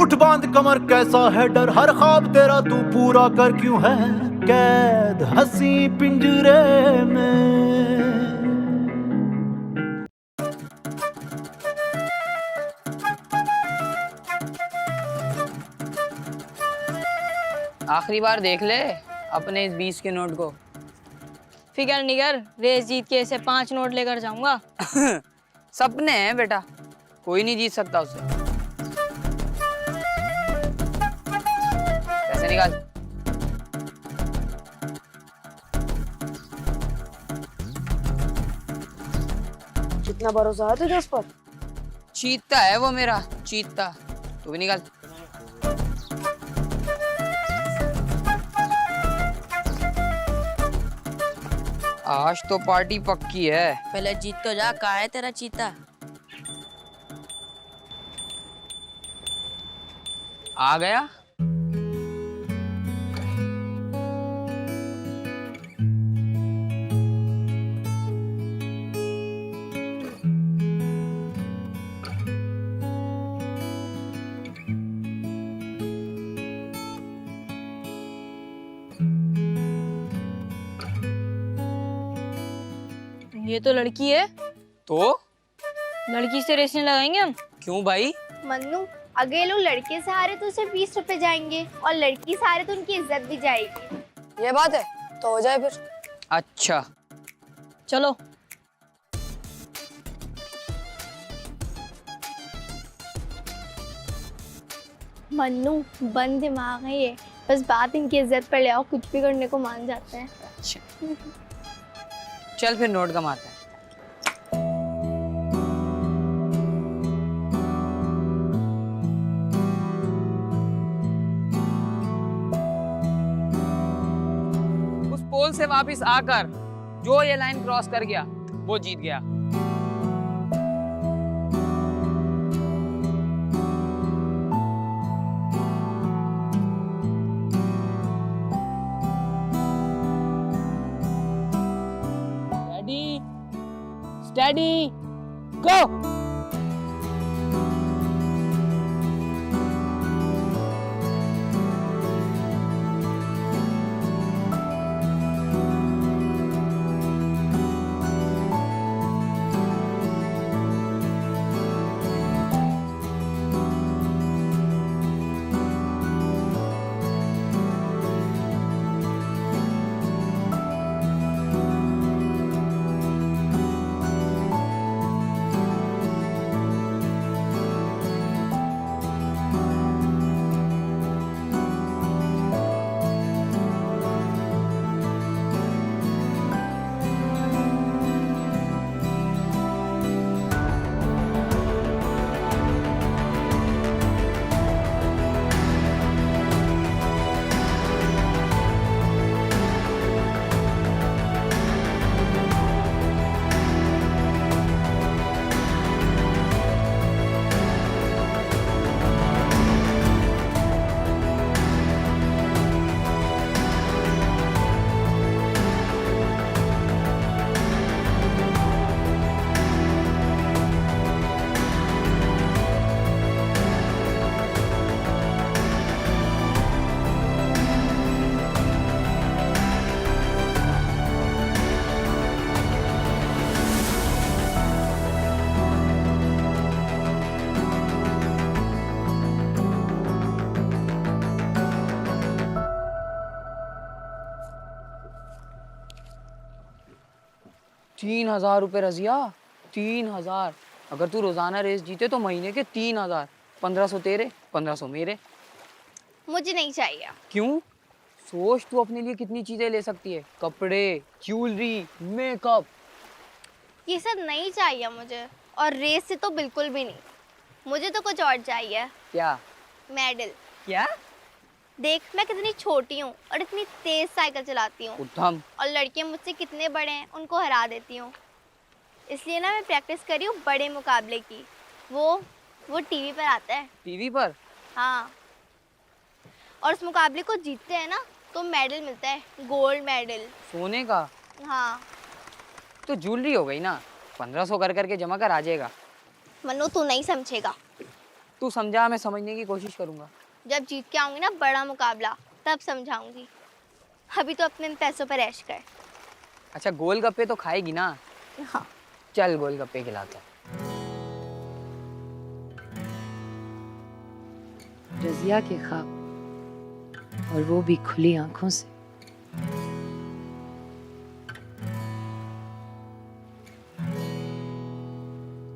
झूठ बांध कमर कैसा है डर, हर ख्वाब तेरा तू पूरा कर, क्यों है कैद हंसी पिंजरे में। आखिरी बार देख ले अपने इस 20 के नोट को। फिकर नहीं कर, रेस जीत के ऐसे 5 नोट लेकर जाऊंगा। सपने हैं बेटा, कोई नहीं जीत सकता उससे। पैसे निकाल। कितना भरोसा है तुझे उस पर? चीता है वो मेरा, चीता। तू भी निकाल। आज तो पार्टी पक्की है। पहले जीत तो जा, कहाँ है तेरा चीता? आ गया। ये तो लड़की है। तो लड़की से रेस नहीं लगाएंगे हम? क्यों भाई? मन्नू, अगर ये लोग लड़के से हारे तो सिर्फ 20 रुपए जाएंगे और लड़की से हारे तो उनकी इज्जत भी जाएगी। ये बात है तो हो जाए फिर। अच्छा चलो। मन्नू, बंद दिमाग है ये, बस बात इनकी इज्जत पर ले आओ, कुछ भी करने को मान जाते हैं। अच्छा चल फिर नोट कमाते हैं। उस पोल से वापस आकर जो ये लाइन क्रॉस कर गया वो जीत गया। Steady, go! ₹3000 रजिया, 3000। अगर तू रोजाना रेस जीते तो महीने के 3000। 1500 तेरे, 1500 मेरे। मुझे नहीं चाहिए। क्यों? सोच तू अपने लिए कितनी चीजें ले सकती है, कपड़े, ज्वेलरी, मेकअप। ये सब नहीं चाहिए मुझे, और रेस से तो बिल्कुल भी नहीं। मुझे तो कुछ और चाहिए। क्या? मेडल। क्या? देख, मैं कितनी छोटी हूँ और इतनी तेज साइकिल चलाती हूँ, उत्तम। और लड़के मुझसे कितने बड़े हैं उनको हरा देती हूँ। इसलिए ना मैं प्रैक्टिस कर रही हूँ बड़े मुकाबले की। वो टीवी पर आता है। टीवी पर? हाँ, और उस मुकाबले को जीतते हैं ना तो मेडल मिलता है, गोल्ड मेडल। सोने का? हाँ। तो ज्वेलरी हो गई ना, 1500 कर करके जमा कर आ जाएगा। मनु, तू नहीं समझेगा। तू समझा, मैं समझने की कोशिश करूंगा। जब जीत के आऊंगी ना बड़ा मुकाबला, तब समझाऊंगी। अभी तो अपने पैसों पर ऐश कर। अच्छा, गोलगप्पे तो खाएगी ना? हाँ। चल गोलगप्पे खिलाता हूं। रजिया के ख्वाब, और वो भी खुली आंखों से।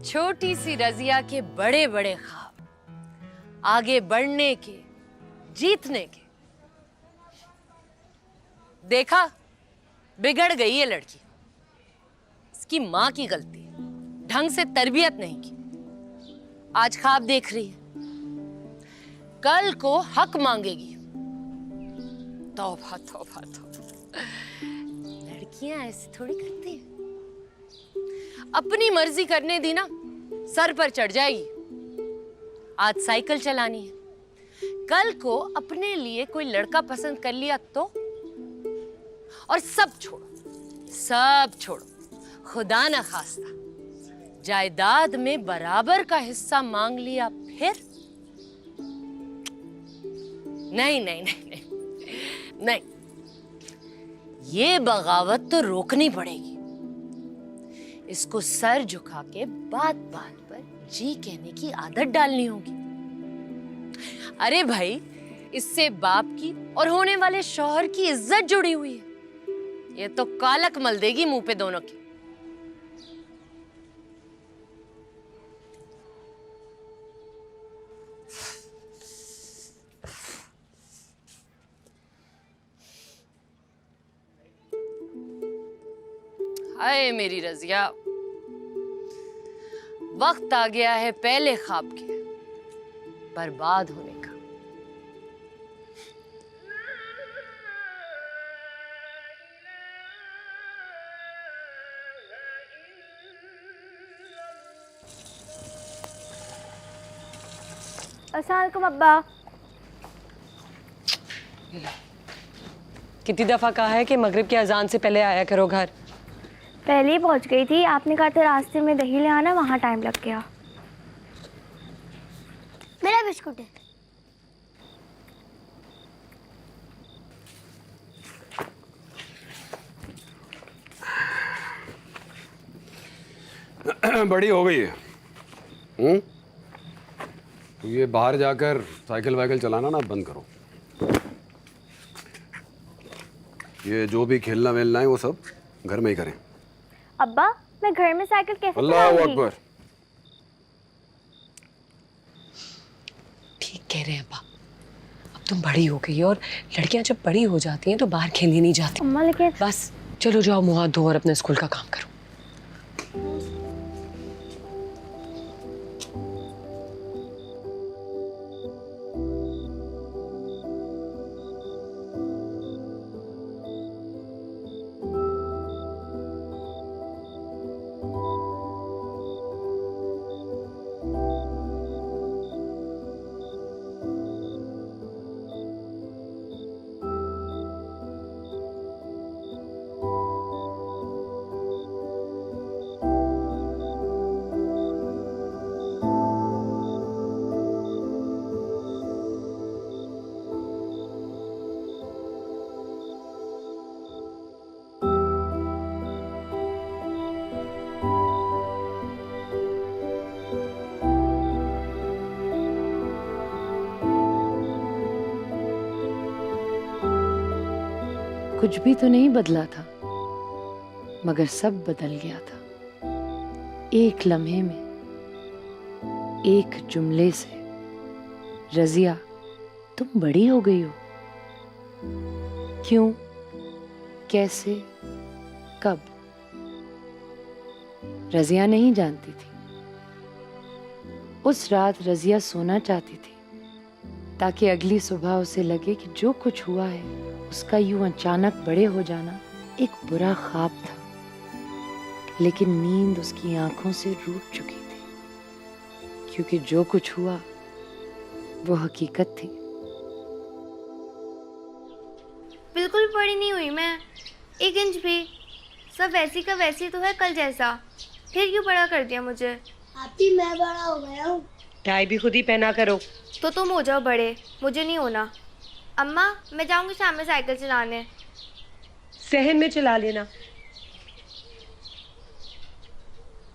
छोटी सी रजिया के बड़े बड़े ख्वाब, आगे बढ़ने के, जीतने के। देखा, बिगड़ गई ये लड़की। इसकी माँ की गलती है, ढंग से तरबियत नहीं की। आज ख्वाब देख रही है, कल को हक मांगेगी। तौबा तौबा तौबा। लड़कियां ऐसे थोड़ी करती हैं। अपनी मर्जी करने दी ना, सर पर चढ़ जाएगी। आज साइकिल चलानी है, कल को अपने लिए कोई लड़का पसंद कर लिया तो? और सब छोड़ो, सब छोड़ो, खुदा न खास्ता जायदाद में बराबर का हिस्सा मांग लिया फिर? नहीं नहीं नहीं नहीं नहीं, ये बगावत तो रोकनी पड़ेगी। इसको सर झुका के बात बात पर जी कहने की आदत डालनी होगी। अरे भाई, इससे बाप की और होने वाले शौहर की इज्जत जुड़ी हुई है। ये तो कालक मल देगी मुंह पे दोनों की। हाय मेरी रजिया, वक्त आ गया है पहले ख्वाब के बर्बाद होने का। अस्सलाम वालेकुम अब्बा। कितनी दफा कहा है कि मगरिब की अजान से पहले आया करो घर। पहले ही पहुंच गई थी, आपने कहा था रास्ते में दही ले आना, वहाँ टाइम लग गया। मेरा बिस्कुट है। बड़ी हो गई है। तो ये बाहर जाकर साइकिल वाइकिल चलाना ना बंद करो। ये जो भी खेलना वेलना है वो सब घर में ही करें। अब्बा, मैं घर में साइकिल कैसे अल्लाह चलाऊंगी? अकबर। ठीक कह रहे हैं अब्बा, अब तुम बड़ी हो गई और लड़कियां जब बड़ी हो जाती हैं तो बाहर खेलने नहीं जाती। अम्मा लेकिन बस चलो जाओ, मुंह हाथ धो और अपने स्कूल का काम करो। कुछ भी तो नहीं बदला था, मगर सब बदल गया था। एक लम्हे में, एक जुमले से। रजिया, तुम बड़ी हो गई हो। क्यों, कैसे, कब? रजिया नहीं जानती थी। उस रात रजिया सोना चाहती थी ताकि अगली सुबह उसे लगे कि जो कुछ हुआ है उसका यूं अचानक बड़े हो जाना एक बुरा ख्वाब था। लेकिन नींद उसकी आंखों से रूठ चुकी थी, क्योंकि जो कुछ हुआ वो हकीकत थी। बिल्कुल बड़ी नहीं हुई मैं, 1 इंच भी। सब वैसी का वैसी तो है कल जैसा। फिर क्यों बड़ा कर दिया मुझे? आपकी मैं बड़ा हो गया हूँ। टाई भी खुद ही पहना करो। तो तुम हो जाओ बड़े, मुझे नहीं होना। अम्मा मैं जाऊंगी शाम में साइकिल चलाने। सहन में चला लेना।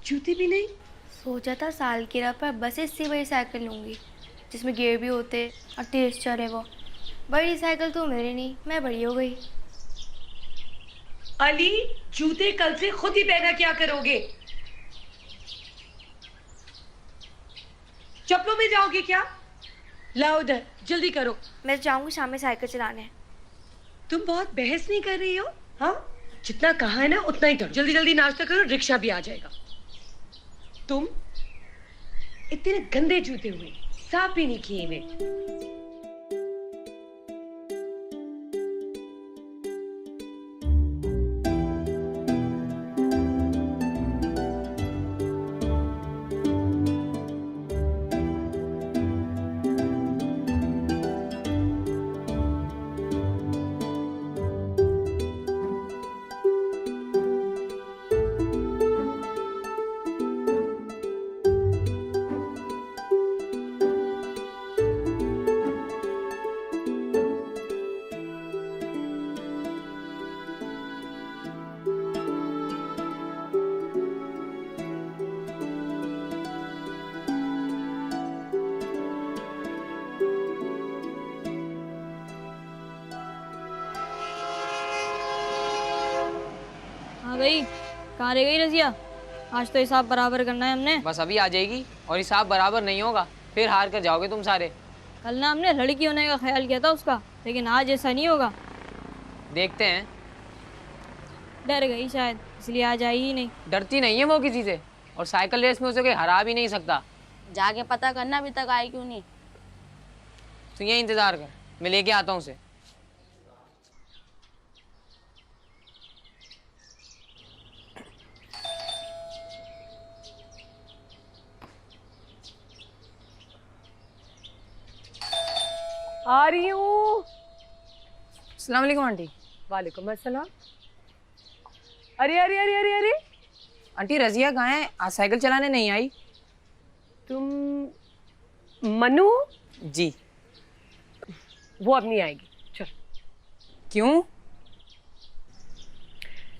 जूते भी नहीं? सोचा था सालगिरह पर बस इससे बड़ी साइकिल लूंगी जिसमें गियर भी होते और तेज चले। वो बड़ी साइकिल तो मेरी नहीं, मैं बड़ी हो गई। अली, जूते कल से खुद ही पहना क्या करोगे? चप्पलों में जाओगे क्या? लाओ उधर, जल्दी करो। मैं जाऊंगी शाम में साइकिल चलाने। तुम बहुत बहस नहीं कर रही हो? हाँ, जितना कहा है ना उतना ही करो। जल्दी जल्दी नाश्ता करो, रिक्शा भी आ जाएगा। तुम इतने गंदे जूते हुए, साफ भी नहीं किए हुए। हाँ गई, कहाँ रह गई रजिया? आज तो हिसाब बराबर करना है हमने। बस अभी आ जाएगी और हिसाब बराबर नहीं होगा, फिर हार कर जाओगे तुम सारे। कल ना हमने लड़की होने का ख्याल किया था उसका, लेकिन आज ऐसा नहीं होगा। देखते हैं। डर गई शायद, इसलिए आज आई ही नहीं। डरती नहीं है वो किसी से, और साइकिल रेस में उसे कोई हरा भी नहीं सकता। जाके पता करना अभी तक आई क्यों नहीं। तो ये इंतजार कर, मैं लेके आता हूँ उसे। आ रही हूँ। अस्सलाम वालेकुम आंटी। वालेकुम अस्सलाम। अरे अरे अरे अरे अरे, आंटी रजिया कहाँ है? आज साइकिल चलाने नहीं आई। तुम मनु? जी। वो अब नहीं आएगी। चल। क्यों?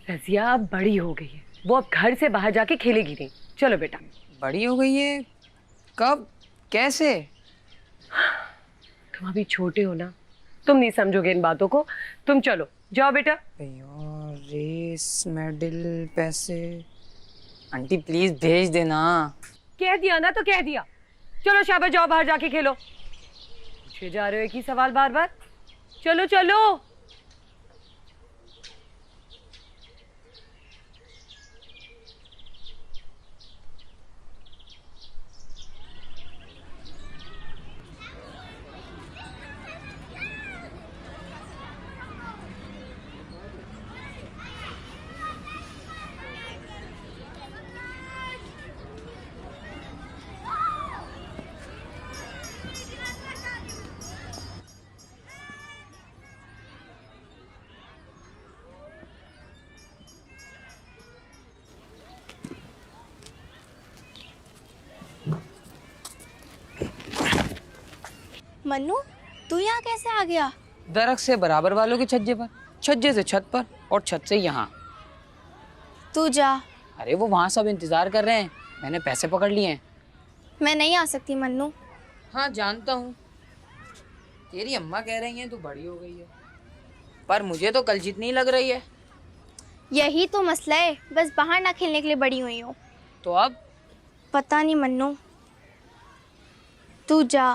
रजिया अब बड़ी हो गई है, वो अब घर से बाहर जाके खेलेगी नहीं। चलो बेटा। बड़ी हो गई है? कब? कैसे? तुम अभी छोटे हो ना, तुम नहीं समझोगे इन बातों को। तुम चलो, जाओ बेटा। यार रेस, मेडल, पैसे। आंटी प्लीज भेज देना। कह दिया ना तो कह दिया। चलो शाबाश, जाओ बाहर जाके खेलो। पूछे जा रहे हो एक ही सवाल बार बार। चलो चलो। मन्नू तू यहाँ कैसे आ गया? दरख्त से बराबर वालों के छज्जे पर, छज्जे से छत पर, और छत से यहाँ। तू जा। अरे वो वहाँ सब इंतजार कर रहे हैं, मैंने पैसे पकड़ लिए हैं। मैं नहीं आ सकती मन्नू। हाँ जानता हूँ, तेरी अम्मा कह रही हैं तू बड़ी हो गई है, पर मुझे तो कल जितनी लग रही है। यही तो मसला है, बस बाहर ना खेलने के लिए बड़ी हुई हूँ। तो अब? पता नहीं मन्नू, तू जा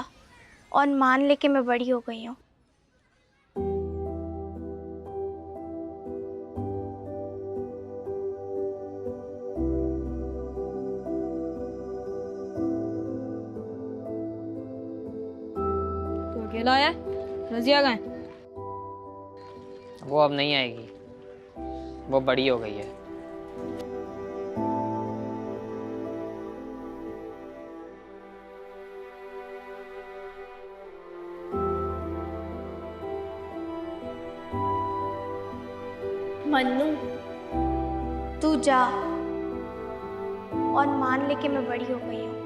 और मान ले कि मैं बड़ी हो गई हूँ। तो अकेला है? रजिया कहाँ है? वो अब नहीं आएगी, वो बड़ी हो गई है। मन्नू तू जा और मान ले कि मैं बड़ी हो गई हूँ।